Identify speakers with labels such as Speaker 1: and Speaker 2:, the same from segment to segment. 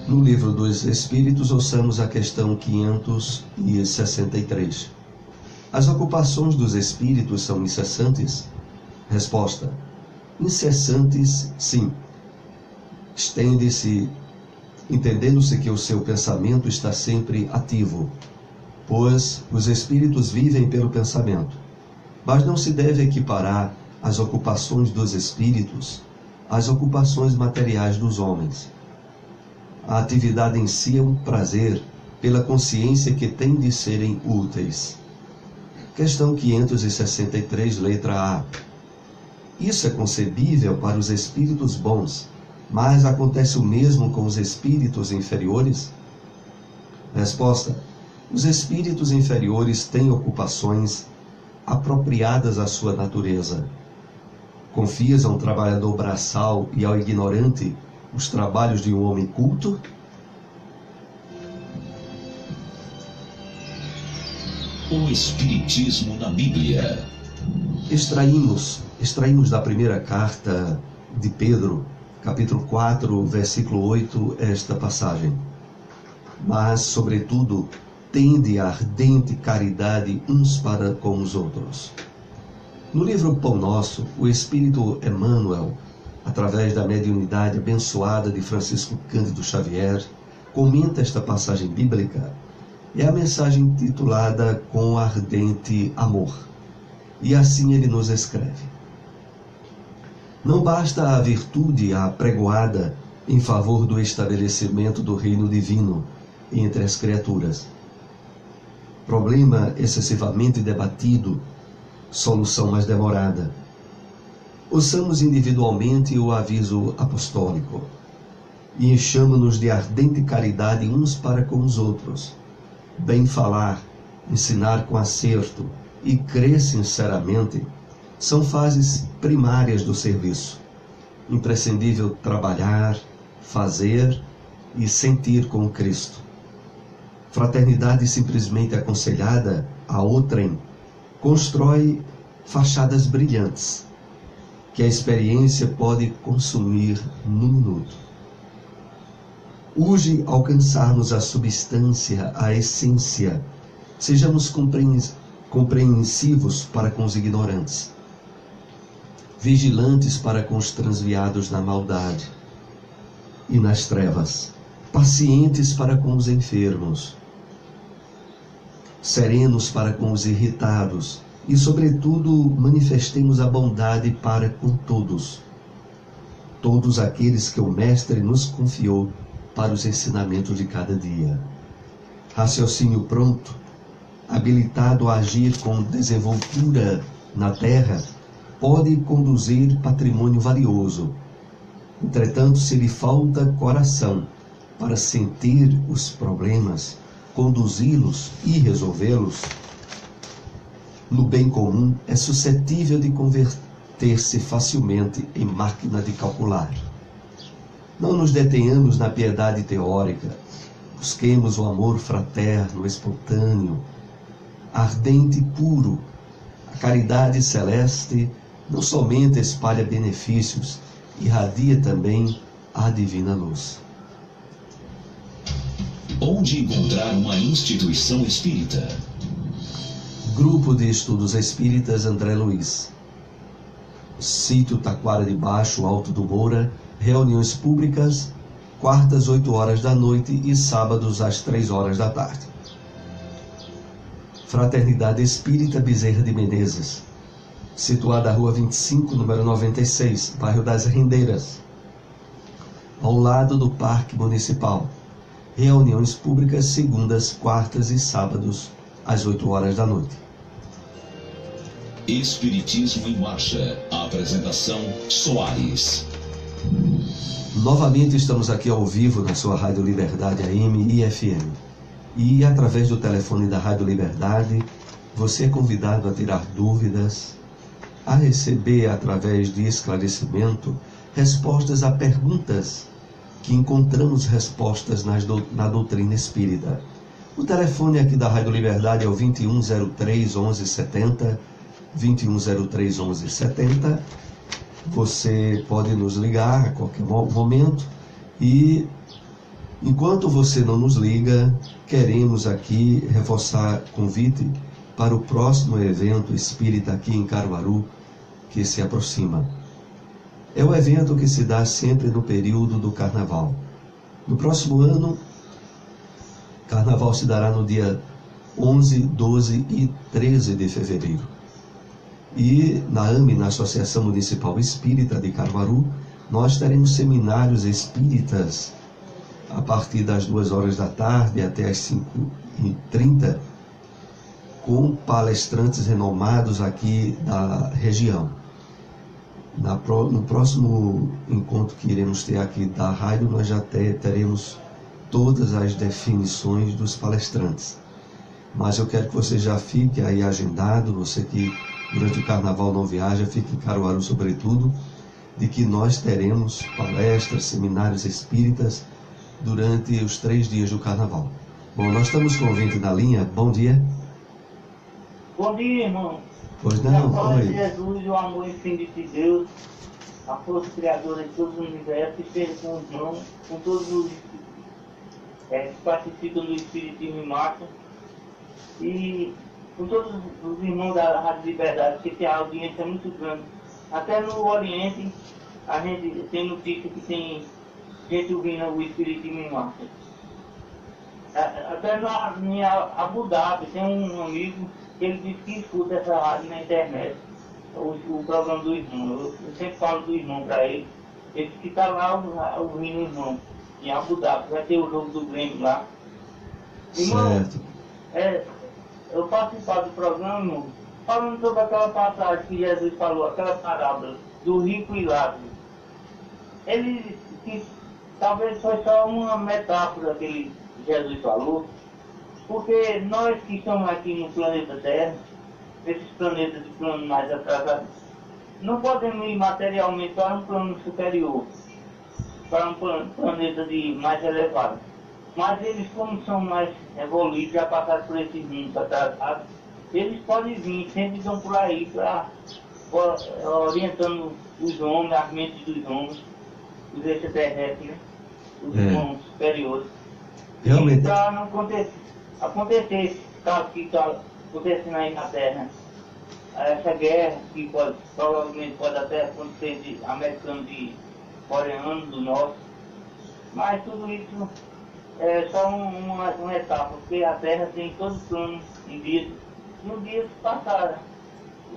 Speaker 1: No Livro dos Espíritos, ouçamos a questão 563. As ocupações dos espíritos são incessantes? Resposta: incessantes, sim. Estende-se, entendendo-se que o seu pensamento está sempre ativo, pois os espíritos vivem pelo pensamento. Mas não se deve equiparar as ocupações dos espíritos às ocupações materiais dos homens. A atividade em si é um prazer pela consciência que tem de serem úteis. Questão 563, letra A. Isso é concebível para os espíritos bons, mas acontece o mesmo com os espíritos inferiores? Resposta: os espíritos inferiores têm ocupações apropriadas à sua natureza. Confias a um trabalhador braçal e ao ignorante os trabalhos de um homem culto?
Speaker 2: O Espiritismo na Bíblia.
Speaker 1: Extraímos da primeira carta de Pedro, capítulo 4, versículo 8, esta passagem. Mas, sobretudo, tende a ardente caridade uns para com os outros. No livro Pão Nosso, o Espírito Emmanuel, através da mediunidade abençoada de Francisco Cândido Xavier, comenta esta passagem bíblica. É a mensagem titulada Com Ardente Amor. E assim ele nos escreve: não basta a virtude apregoada em favor do estabelecimento do reino divino entre as criaturas. Problema excessivamente debatido, solução mais demorada. Ouçamos individualmente o aviso apostólico e enchamo-nos de ardente caridade uns para com os outros. Bem falar, ensinar com acerto e crer sinceramente são fases primárias do serviço. Imprescindível trabalhar, fazer e sentir com Cristo. Fraternidade simplesmente aconselhada a outrem constrói fachadas brilhantes que a experiência pode consumir num minuto. Urge alcançarmos a substância, a essência. Sejamos compreensivos para com os ignorantes, vigilantes para com os transviados na maldade e nas trevas, pacientes para com os enfermos, serenos para com os irritados e, sobretudo, manifestemos a bondade para com todos aqueles que o Mestre nos confiou para os ensinamentos de cada dia. Raciocínio pronto, habilitado a agir com desenvoltura na terra, pode conduzir patrimônio valioso. Entretanto, se lhe falta coração para sentir os problemas, conduzi-los e resolvê-los no bem comum, é suscetível de converter-se facilmente em máquina de calcular. Não nos detenhamos na piedade teórica. Busquemos o amor fraterno, espontâneo, ardente e puro. A caridade celeste não somente espalha benefícios, irradia também a divina luz.
Speaker 2: Onde encontrar uma instituição espírita?
Speaker 1: Grupo de Estudos Espíritas André Luiz. Sítio Taquara de Baixo, Alto do Moura. Reuniões públicas, quartas 8 horas da noite e sábados às 3 horas da tarde. Fraternidade Espírita Bezerra de Menezes, situada na Rua 25, número 96, bairro das Rendeiras, ao lado do Parque Municipal. Reuniões públicas segundas, quartas e sábados às 8 horas da noite.
Speaker 2: Espiritismo em Marcha. A apresentação Soares.
Speaker 1: Novamente estamos aqui ao vivo na sua Rádio Liberdade AM e FM. E através do telefone da Rádio Liberdade, você é convidado a tirar dúvidas, a receber através de esclarecimento respostas a perguntas que encontramos respostas na doutrina espírita. O telefone aqui da Rádio Liberdade é o 2103 1170, 2103 1170. Você pode nos ligar a qualquer momento e Enquanto você não nos liga, queremos aqui reforçar convite para o próximo evento espírita aqui em Caruaru, que se aproxima. É o evento que se dá sempre no período do Carnaval. No próximo ano, Carnaval se dará no dia 11, 12 e 13 de fevereiro. E na AME, na Associação Municipal Espírita de Caruaru, nós teremos seminários espíritas a partir das 2 horas da tarde até as 5h30, com palestrantes renomados aqui da região. No próximo encontro que iremos ter aqui da rádio, nós já teremos todas as definições dos palestrantes. Mas eu quero que você já fique aí agendado, você que durante o Carnaval não viaja, fique em Caruaru sobretudo, de que nós teremos palestras, seminários espíritas durante os 3 dias do Carnaval. Bom, nós estamos com o ouvinte na linha. Bom dia.
Speaker 3: Bom dia, irmão.
Speaker 1: Pois não,
Speaker 3: oi.
Speaker 1: oi.
Speaker 3: Jesus, o amor infinito de Deus, a força criadora de todo o universo, esteja com os irmãos, com todos os que participam do Espiritismo em Marcha, e com todos os irmãos da Rádio Liberdade, porque a audiência é muito grande. Até no Oriente, a gente tem notícia que tem gente ouvindo o Espiritismo em Marcha. Até em Abu Dhabi tem um amigo que ele disse que escuta essa rádio na internet, o programa do irmão. Eu sempre falo do irmão para ele. Ele disse que está lá ouvindo o irmão, em Abu Dhabi. Vai ter o jogo do Grêmio lá. Irmão,
Speaker 1: Certo.
Speaker 3: eu participar do programa, irmão, falando sobre aquela passagem que Jesus falou, aquela parábola do rico e Lázaro. Ele que talvez foi só uma metáfora que Jesus falou, porque nós que estamos aqui no planeta Terra, esses planetas de plano mais atrasado, não podemos ir materialmente para um plano superior, para um planeta mais elevado. Mas eles, como são mais evoluídos, já passaram por esses mundos atrasados, eles podem vir, sempre estão por aí, orientando os homens, as mentes dos homens, os extraterrestres, né? Os irmãos superiores.
Speaker 1: Realmente.
Speaker 3: Para não acontecer esse caso que está acontecendo aí na Terra, essa guerra que provavelmente pode até acontecer de americanos e coreanos do norte, mas tudo isso é só uma etapa, porque a Terra tem todo o plano em dias, no dia que passaram.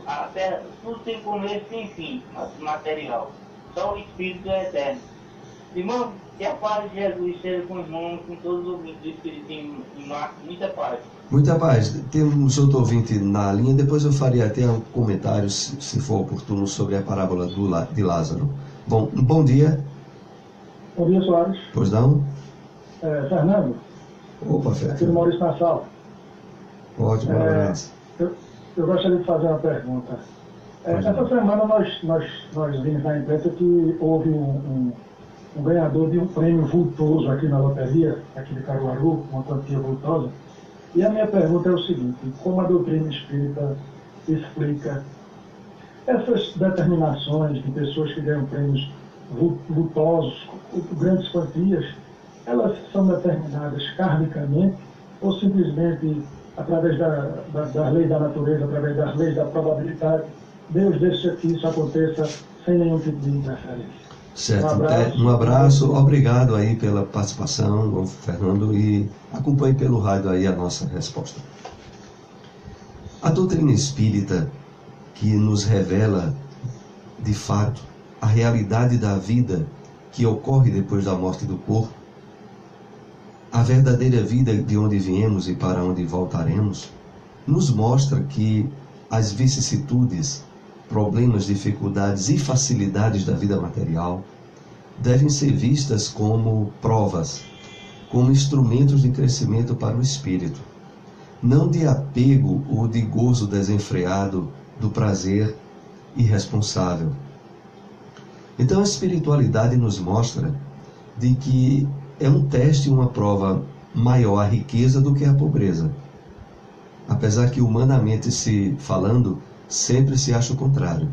Speaker 3: A Terra, tudo tem começo e tem fim, material. Só o Espírito é eterno. Irmão, que a paz de Jesus esteja com os irmãos, com todos os ouvintes do Espiritismo em Marcos, muita paz.
Speaker 1: Muita paz. Temos outro ouvinte na linha, depois eu faria até um comentário, se for oportuno, sobre a parábola de Lázaro. Bom dia.
Speaker 4: Bom dia, Soares.
Speaker 1: Pois não?
Speaker 4: Fernando.
Speaker 1: Opa, Fernando.
Speaker 4: Aqui do Maurício Nassau.
Speaker 1: Ótimo, parabéns.
Speaker 4: Eu gostaria de fazer uma pergunta. Essa semana nós vimos na imprensa que houve um ganhador de um prêmio vultoso aqui na loteria, aqui de Caruaru, uma quantia vultosa. E a minha pergunta é o seguinte: como a doutrina espírita explica essas determinações de pessoas que ganham prêmios vultosos, grandes quantias, elas são determinadas karmicamente ou simplesmente através das leis da natureza, através das leis da probabilidade, Deus deixa que isso aconteça sem nenhum tipo de interferência?
Speaker 1: Certo. Um abraço, obrigado aí pela participação, Fernando, e acompanhe pelo rádio aí a nossa resposta. A doutrina espírita, que nos revela, de fato, a realidade da vida que ocorre depois da morte do corpo, a verdadeira vida de onde viemos e para onde voltaremos, nos mostra que as vicissitudes, problemas, dificuldades e facilidades da vida material devem ser vistas como provas, como instrumentos de crescimento para o espírito, não de apego ou de gozo desenfreado do prazer irresponsável. Então a espiritualidade nos mostra de que é um teste e uma prova maior a riqueza do que a pobreza, apesar que humanamente se falando sempre se acha o contrário.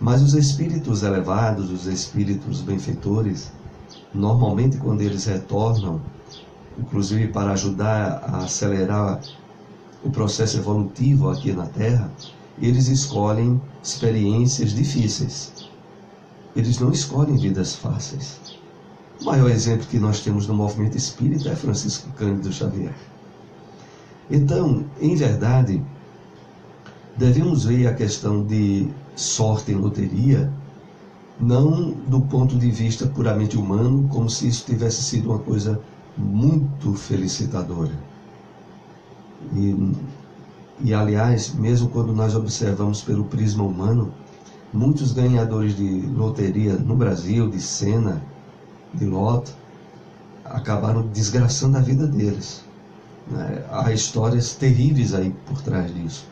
Speaker 1: Mas os espíritos elevados, os espíritos benfeitores, normalmente quando eles retornam, inclusive para ajudar a acelerar o processo evolutivo aqui na Terra, eles escolhem experiências difíceis. Eles não escolhem vidas fáceis. O maior exemplo que nós temos no movimento espírita é Francisco Cândido Xavier. Então, em verdade, devemos ver a questão de sorte em loteria não do ponto de vista puramente humano, como se isso tivesse sido uma coisa muito felicitadora. E aliás, mesmo quando nós observamos pelo prisma humano, muitos ganhadores de loteria no Brasil, de cena, de loto, acabaram desgraçando a vida deles. Há histórias terríveis aí por trás disso.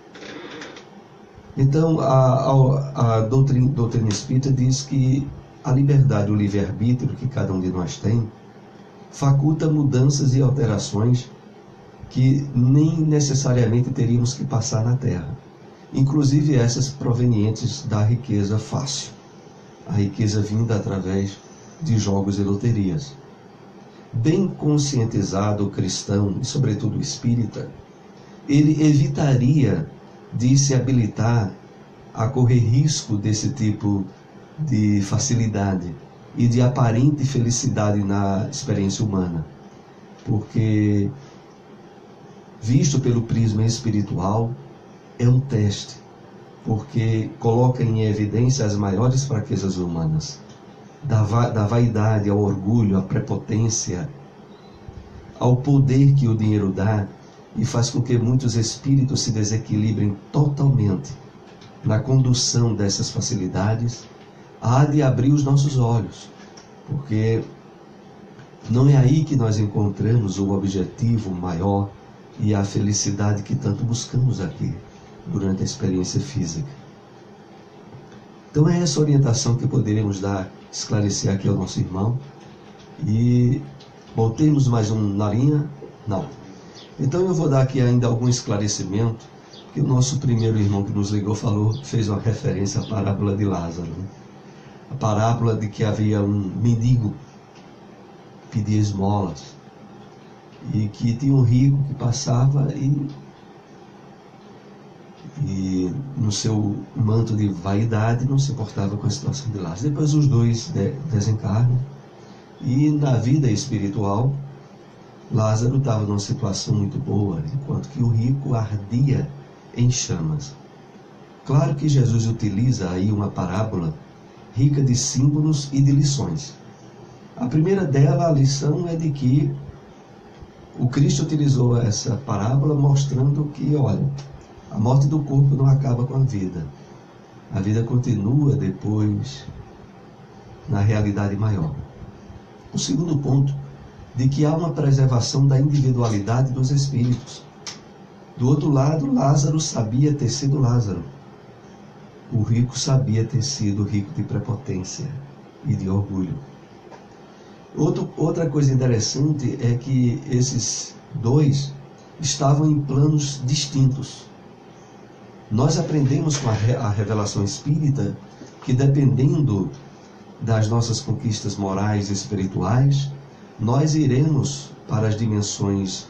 Speaker 1: Então, a doutrina espírita diz que a liberdade, o livre-arbítrio que cada um de nós tem, faculta mudanças e alterações que nem necessariamente teríamos que passar na Terra. Inclusive essas provenientes da riqueza fácil. A riqueza vinda através de jogos e loterias. Bem conscientizado o cristão, e sobretudo o espírita, ele evitaria de se habilitar a correr risco desse tipo de facilidade e de aparente felicidade na experiência humana. Porque, visto pelo prisma espiritual, é um teste, porque coloca em evidência as maiores fraquezas humanas, da vaidade ao orgulho, à prepotência, ao poder que o dinheiro dá, e faz com que muitos espíritos se desequilibrem totalmente na condução dessas facilidades. Há de abrir os nossos olhos, porque não é aí que nós encontramos o objetivo maior e a felicidade que tanto buscamos aqui, durante a experiência física. Então é essa orientação que poderíamos dar, esclarecer aqui ao nosso irmão. E, bom, temos mais um na linha? Não. Então eu vou dar aqui ainda algum esclarecimento, que o nosso primeiro irmão que nos ligou fez uma referência à parábola de Lázaro. A parábola de que havia um mendigo que pedia esmolas, e que tinha um rico que passava e no seu manto de vaidade não se importava com a situação de Lázaro. Depois os dois desencarnam, e na vida espiritual Lázaro estava numa situação muito boa, enquanto que o rico ardia em chamas. Claro que Jesus utiliza aí uma parábola rica de símbolos e de lições. A primeira dela, a lição é de que o Cristo utilizou essa parábola mostrando que, olha, a morte do corpo não acaba com a vida. A vida continua depois na realidade maior. O segundo ponto, de que há uma preservação da individualidade dos espíritos. Do outro lado, Lázaro sabia ter sido Lázaro. O rico sabia ter sido rico de prepotência e de orgulho. Outra coisa interessante é que esses dois estavam em planos distintos. Nós aprendemos com a revelação espírita que, dependendo das nossas conquistas morais e espirituais, nós iremos para as dimensões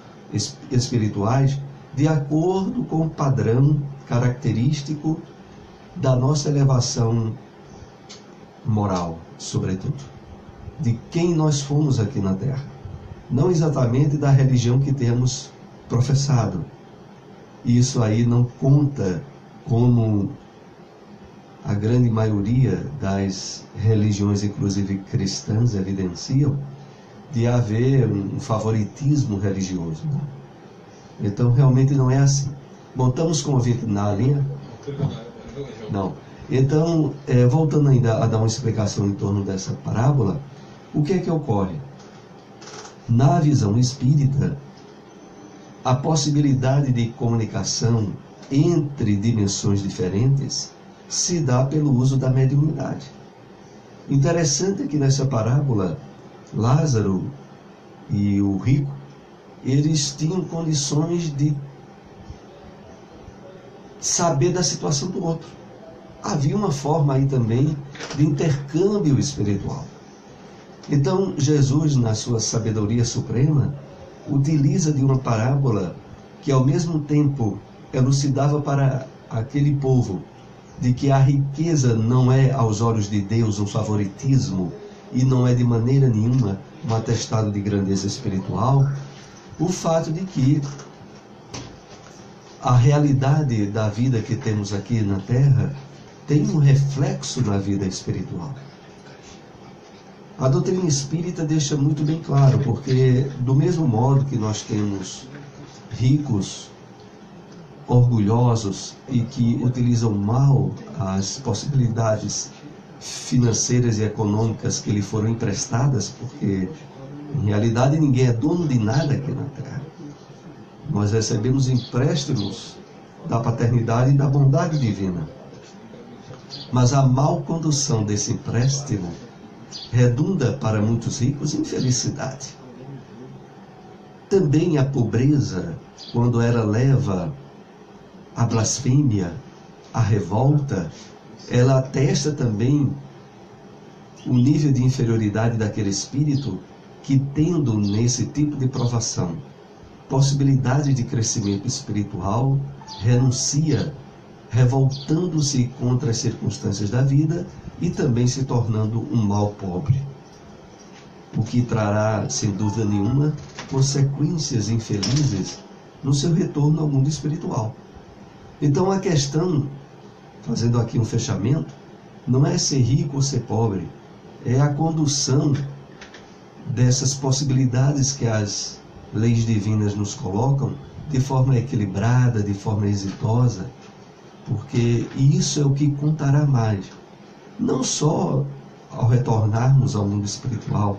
Speaker 1: espirituais de acordo com o padrão característico da nossa elevação moral, sobretudo, de quem nós fomos aqui na Terra, não exatamente da religião que temos professado. Isso aí não conta como a grande maioria das religiões, inclusive cristãs, evidenciam, de haver um favoritismo religioso. Então, realmente não é assim. Bom, estamos com o ouvinte na linha? Não. Então, voltando ainda a dar uma explicação em torno dessa parábola, o que é que ocorre? Na visão espírita, a possibilidade de comunicação entre dimensões diferentes se dá pelo uso da mediunidade. Interessante é que nessa parábola, Lázaro e o rico, eles tinham condições de saber da situação do outro. Havia uma forma aí também de intercâmbio espiritual. Então, Jesus, na sua sabedoria suprema, utiliza de uma parábola que, ao mesmo tempo, elucidava para aquele povo de que a riqueza não é, aos olhos de Deus, um favoritismo e não é de maneira nenhuma um atestado de grandeza espiritual, o fato de que a realidade da vida que temos aqui na Terra tem um reflexo na vida espiritual. A doutrina espírita deixa muito bem claro, porque do mesmo modo que nós temos ricos, orgulhosos e que utilizam mal as possibilidades financeiras e econômicas que lhe foram emprestadas, porque em realidade ninguém é dono de nada aqui na Terra. Nós recebemos empréstimos da paternidade e da bondade divina. Mas a mal condução desse empréstimo redunda para muitos ricos em felicidade. Também a pobreza, quando ela leva à blasfêmia, à revolta, ela atesta também o nível de inferioridade daquele espírito que, tendo nesse tipo de provação possibilidade de crescimento espiritual, renuncia, revoltando-se contra as circunstâncias da vida e também se tornando um mal pobre, o que trará, sem dúvida nenhuma, consequências infelizes no seu retorno ao mundo espiritual. Então a questão, fazendo aqui um fechamento, não é ser rico ou ser pobre, é a condução dessas possibilidades que as leis divinas nos colocam de forma equilibrada, de forma exitosa, porque isso é o que contará mais, não só ao retornarmos ao mundo espiritual,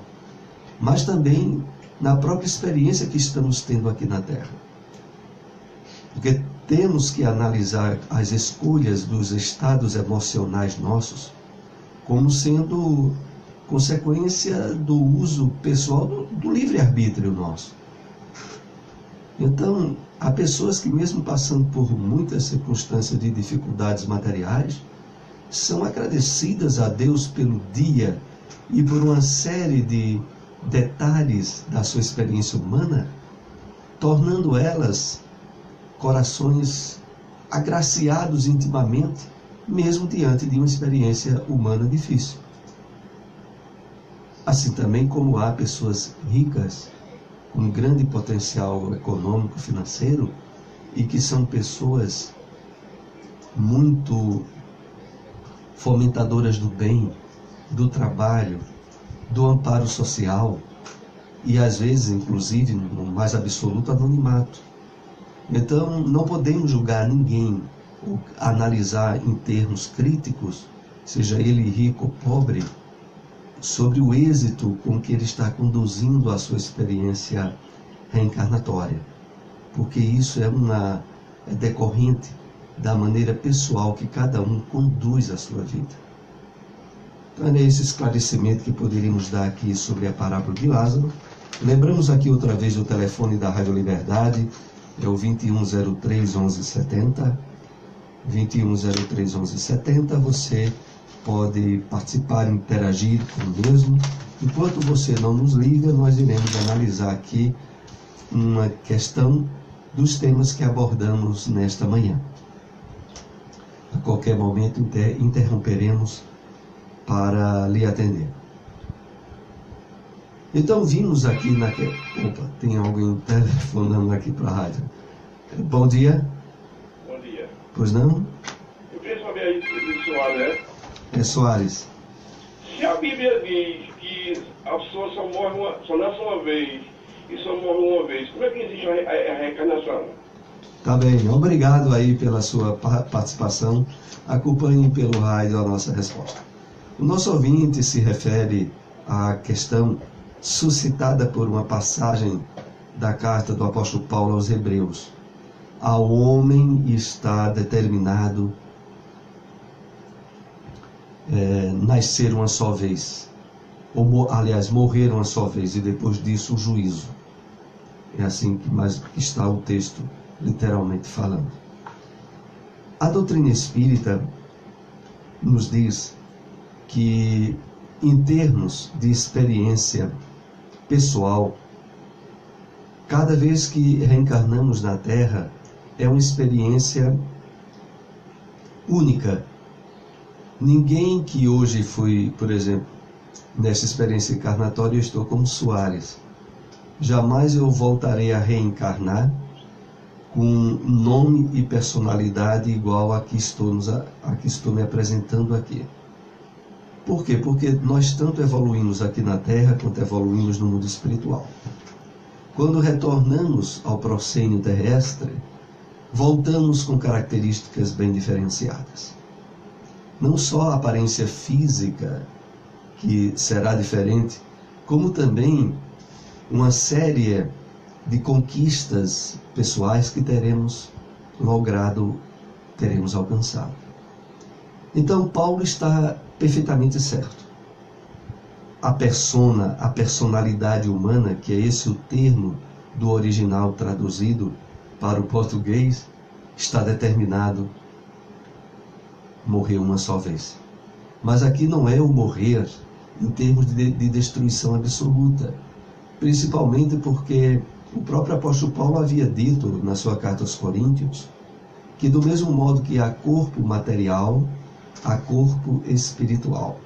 Speaker 1: mas também na própria experiência que estamos tendo aqui na Terra. Porque temos que analisar as escolhas dos estados emocionais nossos como sendo consequência do uso pessoal do livre-arbítrio nosso. Então, há pessoas que, mesmo passando por muitas circunstâncias de dificuldades materiais, são agradecidas a Deus pelo dia e por uma série de detalhes da sua experiência humana, tornando elas corações agraciados intimamente, mesmo diante de uma experiência humana difícil. Assim também como há pessoas ricas, com grande potencial econômico, financeiro, e que são pessoas muito fomentadoras do bem, do trabalho, do amparo social e às vezes, inclusive, no mais absoluto anonimato. Então, não podemos julgar ninguém ou analisar em termos críticos, seja ele rico ou pobre, sobre o êxito com que ele está conduzindo a sua experiência reencarnatória, porque isso é decorrente da maneira pessoal que cada um conduz a sua vida. Então é esse esclarecimento que poderíamos dar aqui sobre a parábola de Lázaro. Lembramos aqui outra vez o telefone da Rádio Liberdade, é o 2103 1170, 2103 1170, você pode participar, interagir com o mesmo. Enquanto você não nos liga, nós iremos analisar aqui uma questão dos temas que abordamos nesta manhã. A qualquer momento interromperemos para lhe atender. Então vimos aqui Opa, tem alguém telefonando aqui para a rádio. Bom dia.
Speaker 5: Bom dia.
Speaker 1: Pois não?
Speaker 5: Eu queria saber aí do Soares, né?
Speaker 1: É Soares.
Speaker 5: Se a Bíblia diz que a pessoa só nasce uma vez e só morre uma vez, como é que existe a reencarnação?
Speaker 1: Tá bem, obrigado aí pela sua participação. Acompanhe pelo rádio a nossa resposta. O nosso ouvinte se refere à questão suscitada por uma passagem da carta do apóstolo Paulo aos Hebreus. Ao homem está determinado nascer uma só vez, aliás, morrer uma só vez, e depois disso o juízo. É assim que mais está o texto, literalmente falando. A doutrina espírita nos diz que em termos de experiência pessoal, cada vez que reencarnamos na Terra, é uma experiência única. Ninguém que hoje foi, por exemplo, nessa experiência encarnatória, eu estou como Soares. Jamais eu voltarei a reencarnar com nome e personalidade igual a que estou me apresentando aqui. Por quê? Porque nós tanto evoluímos aqui na Terra quanto evoluímos no mundo espiritual. Quando retornamos ao proscênio terrestre, voltamos com características bem diferenciadas. Não só a aparência física, que será diferente, como também uma série de conquistas pessoais que teremos alcançado. Então, Paulo está perfeitamente certo. A personalidade humana, que é esse o termo do original traduzido para o português, está determinado morrer uma só vez. Mas aqui não é o morrer em termos de destruição absoluta, principalmente porque o próprio apóstolo Paulo havia dito na sua carta aos Coríntios que do mesmo modo que há corpo material, há corpo espiritual.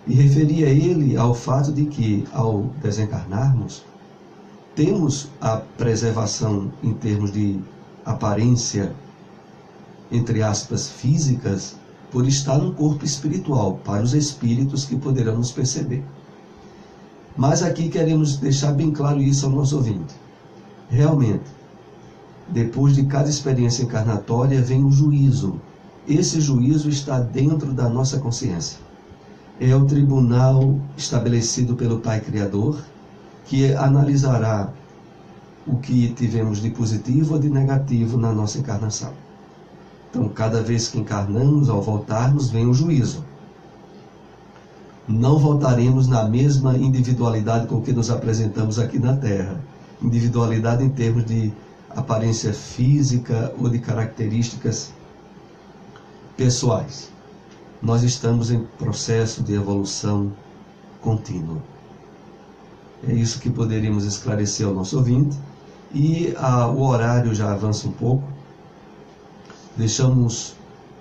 Speaker 1: E referia ele ao fato de que, ao desencarnarmos, temos a preservação em termos de aparência, entre aspas, físicas, por estar no corpo espiritual, para os espíritos que poderão nos perceber. Mas aqui queremos deixar bem claro isso ao nosso ouvinte. Realmente, depois de cada experiência encarnatória vem o juízo. Esse juízo está dentro da nossa consciência. É o tribunal estabelecido pelo Pai Criador, que analisará o que tivemos de positivo ou de negativo na nossa encarnação. Então, cada vez que encarnamos, ao voltarmos, vem o juízo. Não voltaremos na mesma individualidade com que nos apresentamos aqui na Terra. Individualidade em termos de aparência física ou de características pessoais. Nós estamos em processo de evolução contínua. É isso que poderíamos esclarecer ao nosso ouvinte. E o horário já avança um pouco. Deixamos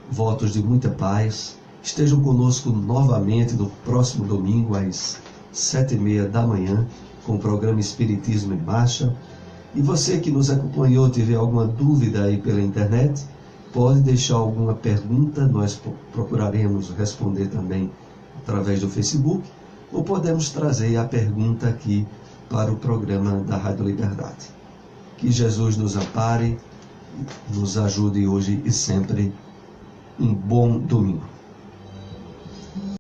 Speaker 1: votos de muita paz. Estejam conosco novamente no próximo domingo às 7h30 da manhã com o programa Espiritismo em Marcha. E você que nos acompanhou, tiver alguma dúvida aí pela internet, pode deixar alguma pergunta, nós procuraremos responder também através do Facebook, ou podemos trazer a pergunta aqui para o programa da Rádio Liberdade. Que Jesus nos ampare, nos ajude hoje e sempre. Um bom domingo.